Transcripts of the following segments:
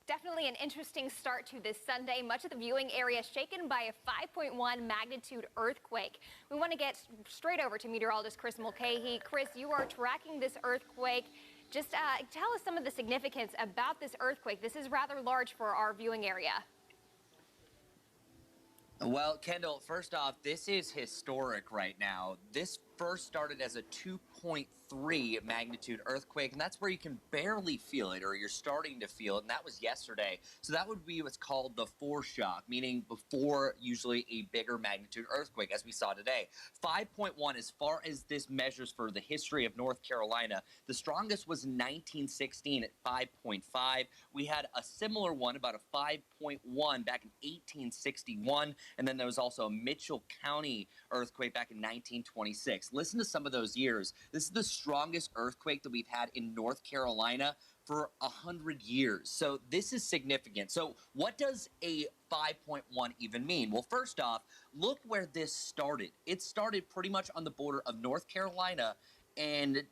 Definitely an interesting start to this Sunday. Much of the viewing area shaken by a 5.1 magnitude earthquake. We want to get straight over to meteorologist Chris Mulcahy. Chris, you are tracking this earthquake. Just tell us some of the significance about this earthquake. This is rather large for our viewing area. Well, Kendall, first off, this is historic right now. This first started as a 2.3 magnitude earthquake, and that's where you can barely feel it, or you're starting to feel it, and that was yesterday. So that would be what's called the foreshock, meaning before usually a bigger magnitude earthquake, as we saw today. 5.1, as far as this measures for the history of North Carolina, the strongest was in 1916 at 5.5. We had a similar one, about a 5.1 back in 1861, and then there was also a Mitchell County earthquake back in 1926. Listen to some of those years. This is the strongest earthquake that we've had in North Carolina for 100 years. So this is significant. So what does a 5.1 even mean? Well, first off, look where this started. It started pretty much on the border of North Carolina and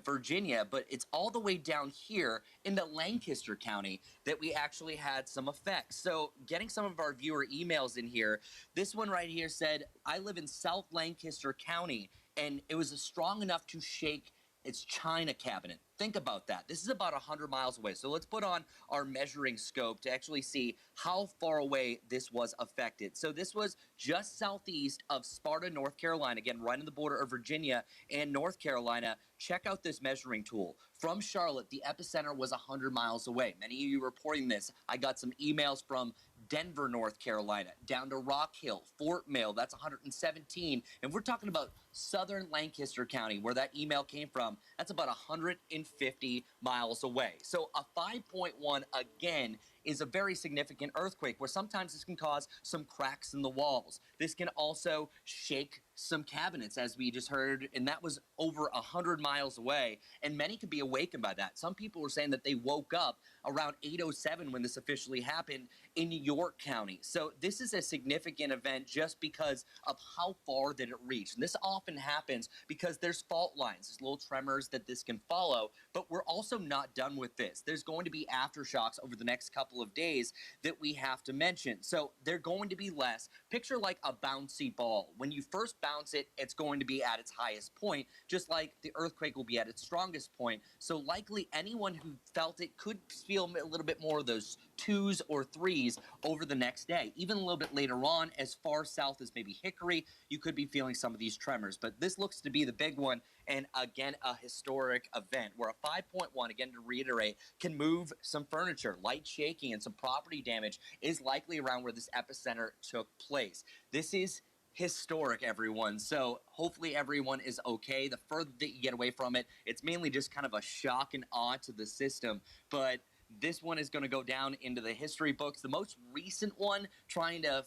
Virginia, but it's all the way down here in the Lancaster County that we actually had some effects. So getting some of our viewer emails in here, this one right here said, I live in South Lancaster County, and it was strong enough to shake its China cabinet. Think about that. This is about 100 miles away. So let's put on our measuring scope to actually see how far away this was affected. So this was just southeast of Sparta, North Carolina, again, right on the border of Virginia and North Carolina. Check out this measuring tool. From Charlotte, the epicenter was 100 miles away. Many of you reporting this. I got some emails from Denver, North Carolina, down to Rock Hill, Fort Mill, that's 117. And we're talking about southern Lancaster County, where that email came from. That's about 150 miles away. So a 5.1, again, is a very significant earthquake where sometimes this can cause some cracks in the walls. This can also shake some cabinets, as we just heard, and that was over 100 miles away, and many could be awakened by that. Some people were saying that they woke up around 8:07 when this officially happened in York County. So this is a significant event just because of how far that it reached. And this often happens because there's fault lines, there's little tremors that this can follow, but we're also not done with this. There's going to be aftershocks over the next couple of days that we have to mention. So they're going to be less. Picture like a bouncy ball. When you first bounce it, it's going to be at its highest point, just like the earthquake will be at its strongest point. So likely anyone who felt it could feel a little bit more of those 2s or 3s over the next day. Even a little bit later on, as far south as maybe Hickory, you could be feeling some of these tremors. But this looks to be the big one, and again, a historic event where a 5.1, again to reiterate, can move some furniture. Light shaking and some property damage is likely around where this epicenter took place. This is historic, everyone. So hopefully everyone is okay. The further that you get away from it, it's mainly just kind of a shock and awe to the system. But this one is going to go down into the history books. The most recent one trying to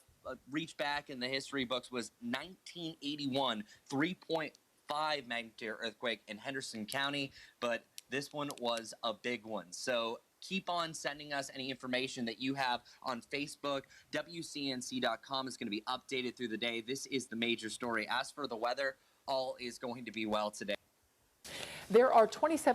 reach back in the history books was 1981, 3.5 magnitude earthquake in Henderson County. But this one was a big one. So keep on sending us any information that you have on Facebook. WCNC.com is going to be updated through the day. This is the major story. As for the weather, all is going to be well today. There are 27